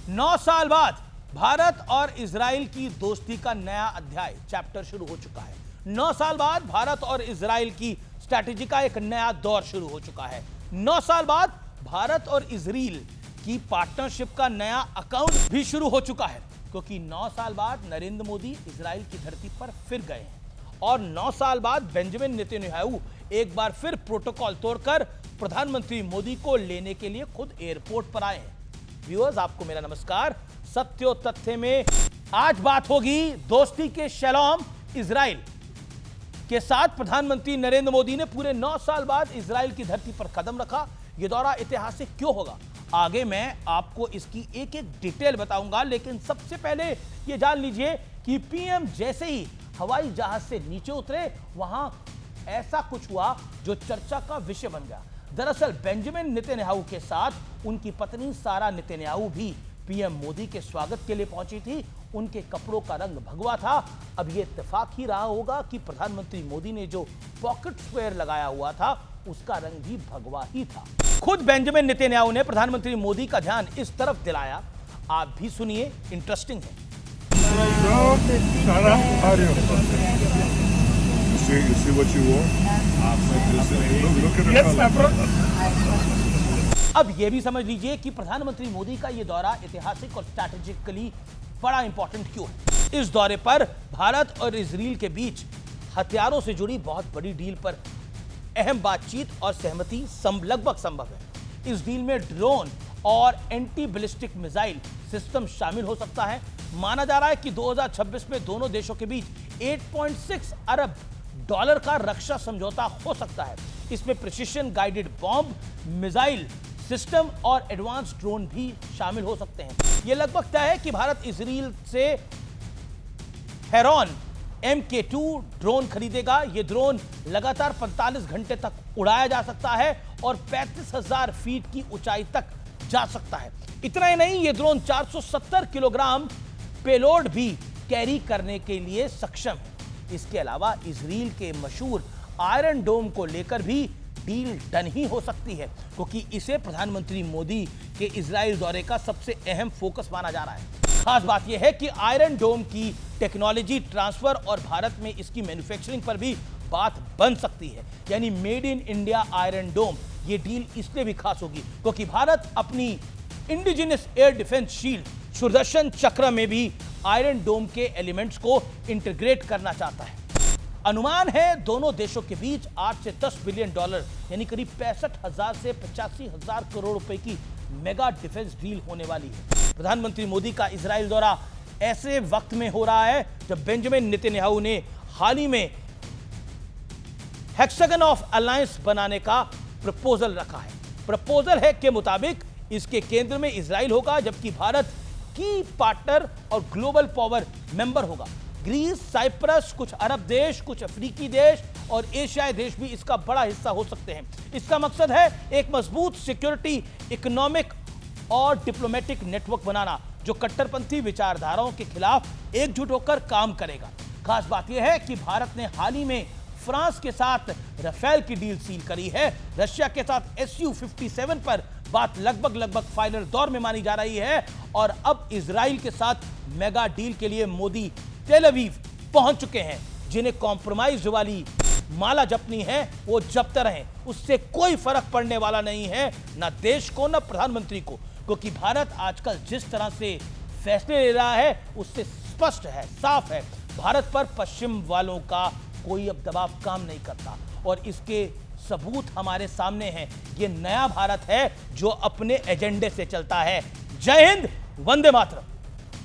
9 साल बाद भारत और इजराइल की दोस्ती का नया अध्याय चैप्टर शुरू हो चुका है। 9 साल बाद भारत और इजराइल की स्ट्रैटेजी का एक नया दौर शुरू हो चुका है। 9 साल बाद भारत और इजराइल की पार्टनरशिप का नया अकाउंट भी शुरू हो चुका है, क्योंकि 9 साल बाद नरेंद्र मोदी इजराइल की धरती पर फिर गए हैं और 9 साल बाद बेंजामिन नेतन्याहू एक बार फिर प्रोटोकॉल तोड़कर प्रधानमंत्री मोदी को लेने के लिए खुद एयरपोर्ट पर आए हैं। व्यूअर्स, आपको मेरा नमस्कार। सत्य और तथ्य में आज बात होगी दोस्ती के शैलोम इजराइल के साथ। प्रधानमंत्री नरेंद्र मोदी ने पूरे 9 साल बाद इजराइल की धरती पर कदम रखा। यह दौरा ऐतिहासिक क्यों होगा, आगे मैं आपको इसकी एक एक डिटेल बताऊंगा, लेकिन सबसे पहले यह जान लीजिए कि पीएम जैसे ही हवाई जहाज से नीचे उतरे, वहां ऐसा कुछ हुआ जो चर्चा का विषय बन गया। दरअसल बेंजामिन नेतन्याहू के साथ उनकी पत्नी सारा नेतन्याहू भी पीएम मोदी के स्वागत के लिए पहुंची थी। उनके कपड़ों का रंग भगवा था। अब यह इत्तेफाक ही रहा होगा कि प्रधानमंत्री मोदी ने जो पॉकेट स्क्वायर लगाया हुआ था उसका रंग भी भगवा ही था। खुद बेंजामिन नेतन्याहू ने प्रधानमंत्री मोदी का ध्यान इस तरफ दिलाया। आप भी सुनिए, इंटरेस्टिंग है। You see what you wore? Look at the color. अब यह भी समझ लीजिए कि प्रधानमंत्री मोदी का यह दौरा ऐतिहासिक और स्ट्रैटेजिकली बड़ा इंपॉर्टेंट क्यों है। इस दौरे पर भारत और इजराइल के बीच हथियारों से जुड़ी बहुत बड़ी डील पर अहम बातचीत और सहमति लगभग संभव है। इस डील में ड्रोन और एंटी बैलिस्टिक मिसाइल सिस्टम शामिल हो सकता है। माना जा रहा है कि 2026 में दोनों देशों के बीच 8.6 अरब डॉलर का रक्षा समझौता हो सकता है। इसमें precision guided bomb, missile system और एडवांस ड्रोन भी शामिल हो सकते हैं। यह लगभग तय है कि भारत इजराइल से हेरॉन MK2 ड्रोन खरीदेगा। यह ड्रोन लगातार 45 घंटे तक उड़ाया जा सकता है और 35,000 फीट की ऊंचाई तक जा सकता है। इतना ही नहीं, यह ड्रोन 470 किलोग्राम पेलोड भी कैरी करने के लिए सक्षम है। इसके अलावा इजराइल के मशहूर आयरन डोम को लेकर भी डील डन ही हो सकती है, क्योंकि इसे प्रधानमंत्री मोदी के इजराइल दौरे का सबसे अहम फोकस माना जा रहा है। खास बात यह है कि आयरन डोम की टेक्नोलॉजी ट्रांसफर और भारत में इसकी मैन्युफैक्चरिंग पर भी बात बन सकती है, यानी मेड इन इंडिया आयरन डोम। यह डील इसलिए भी खास होगी क्योंकि भारत अपनी indigenous air defence shield Sudarshan चक्र में भी आयरन डोम के एलिमेंट्स को इंटीग्रेट करना चाहता है। अनुमान है दोनों देशों के बीच 8 से 10 बिलियन डॉलर यानी करीब 65,000 से 85,000 करोड़ रुपए की मेगा डिफेंस डील होने वाली है। प्रधानमंत्री मोदी का इजराइल दौरा ऐसे वक्त में हो रहा है जब बेंजामिन नेतन्याहू ने हाल ही में हेक्सागन ऑफ अलायंस बनाने का प्रपोजल रखा है। प्रपोजल है के मुताबिक इसके केंद्र में इजराइल होगा, जबकि भारत की पार्टनर और ग्लोबल पावर मेंबर होगा। ग्रीस, साइप्रस, कुछ अरब देश, कुछ अफ्रीकी देश और एशियाई देश भी इसका बड़ा हिस्सा हो सकते हैं। इसका मकसद है एक मजबूत सिक्योरिटी, इकोनॉमिक और डिप्लोमेटिक नेटवर्क बनाना, जो कट्टरपंथी विचारधाराओं के खिलाफ एकजुट होकर काम करेगा। खास बात यह है कि भारत ने हाल ही में फ्रांस के साथ राफेल की डील सील करी है। रशिया के साथ Su-57 पर बात लगभग फाइनल दौर में मानी जा रही है और अब इजराइल के साथ मेगा डील के लिए मोदी तेल अवीव पहुंच चुके हैं। जिन्हें कॉम्प्रोमाइज वाली माला जपनी है वो जपते रहें, उससे कोई फर्क पड़ने वाला नहीं है, ना देश को ना प्रधानमंत्री को, क्योंकि भारत आजकल जिस तरह से फैसले ले रहा है उससे स्पष्ट है, साफ है, भारत पर पश्चिम वालों का कोई अब दबाव काम नहीं करता और इसके सबूत हमारे सामने हैं। ये नया भारत है जो अपने एजेंडे से चलता है। जय हिंद, वंदे मातरम।